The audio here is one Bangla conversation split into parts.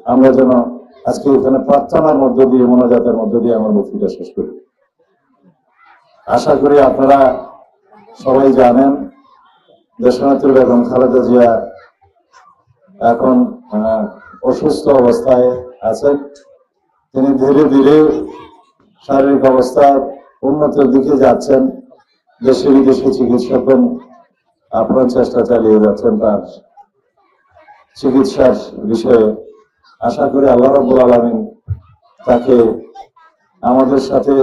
আমরা যেন আজকে এখানে প্রার্থনার মধ্য দিয়ে, মোনাজাতের মধ্য দিয়ে আমার বক্তৃতা শেষ করি। আশা করি আপনারা সবাই জানেন দেশনেত্রী বেগম খালেদা জিয়া এখন অসুস্থ অবস্থায় আছেন। তিনি ধীরে ধীরে শারীরিক অবস্থার উন্নতির দিকে যাচ্ছেন। দেশে বিদেশে চিকিৎসকগণ আপ্রাণ চেষ্টা চালিয়ে যাচ্ছেন তার চিকিৎসার বিষয়ে। আশা করি আল্লাহ রাব্বুল আলামিন তাকে আমাদের সাথে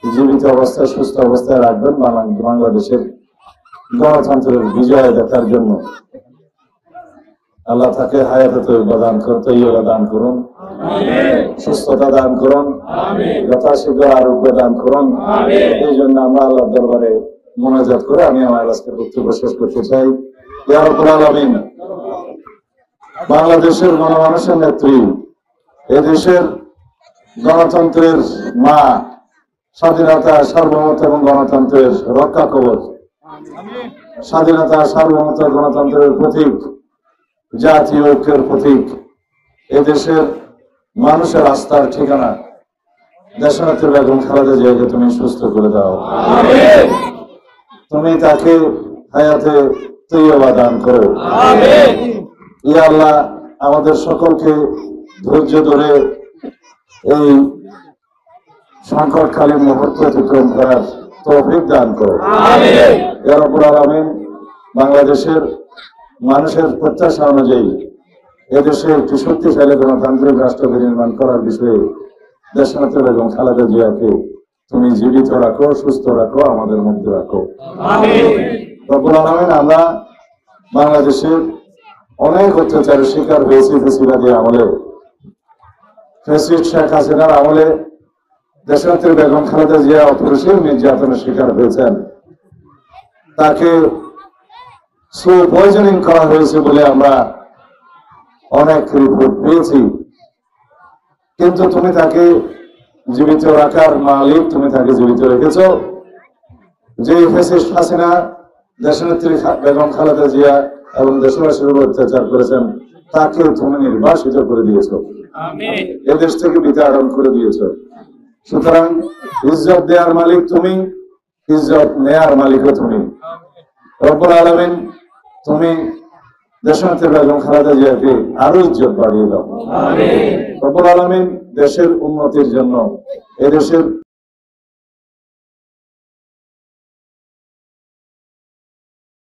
জীবিত অবস্থায়, সুস্থ অবস্থায় রাখবেন, বাংলাদেশের গণতন্ত্রের বিজয় দেখার জন্য। আল্লাহ তাকে হায়াতে তৈয়বা দান করুন, সুস্থতা দান করুন, যথাশীঘ্র আরোগ্য দান করুন। এই জন্য আমরা আল্লাহর দরবারে মোনাজাত করে আমি আমার আজকের বক্তব্য শেষ করতে চাই। ইয়া রাব্বুল আলামিন, বাংলাদেশের গণমানুষের নেত্রী, এদেশের গণতন্ত্রের মা, স্বাধীনতা, সার্বভৌমত্ব এবং গণতন্ত্রের রক্ষা কবচ, স্বাধীনতা, সার্বভৌমত্ব, গণতন্ত্রের প্রতীক, জাতীয় ঐক্যের প্রতীক, এদেশের মানুষের আস্থার ঠিকানা দেশনেত্রী বেগম খালেদা জিয়াকে তুমি সুস্থ করে দাও। তুমি তাকে হায়াতে তৈয়বা দান করো। ইয়া আল্লাহ, আমাদের সকলকে ধৈর্য ধরে এই সংকটকালীন মুহূর্ত অতিক্রম করার তৌফিক দান করো। ইয়া রাব্বুল আলামিন, বাংলাদেশের মানুষের প্রত্যাশা অনুযায়ী এদেশে একটি শক্তিশালী গণতান্ত্রিক রাষ্ট্র নির্মাণ করার বিষয়ে দেশনেত্রী বেগম খালেদা জিয়াকে তুমি জীবিত রাখো, সুস্থ রাখো, আমাদের মধ্যে রাখো। রব্বুল আলামিন, আমরা বাংলাদেশের অনেক অত্যাচারের শিকার হয়েছি ফ্যাসিবাদী আমলে। ফ্যাসিস্ট শেখ হাসিনার আমলে দেশনেত্রী বেগম খালেদা জিয়া অপরিসীম নির্যাতনের শিকার হয়েছেন। তাকে স্লো পয়জনিং করা হয়েছে বলে আমরা অনেক রিপোর্ট পেয়েছি। কিন্তু তুমি তাকে জীবিত রাখার মালিক, তুমি তাকে জীবিত রেখেছ। যে ফ্যাসিস্ট হাসিনা দেশনেত্রী বেগম খালেদা জিয়া এবং দেশবাসীর উপর অত্যাচার করেছেন, তাকে তুমি নির্বাসিত করে দিয়েছ, এদেশ থেকে বিতাড়ন করে দিয়েছ। সুতরাং ইজ্জত দেওয়ার মালিক তুমি, ইজ্জত নেয়ার মালিকও তুমি। রব্বুল আলামিন, তুমি দেশনেত্রী বেগম খালেদা জিয়াকে আরো ইজ্জত বাড়িয়ে দাও। রব্বুল আলামিন, দেশের উন্নতির জন্য, এদেশের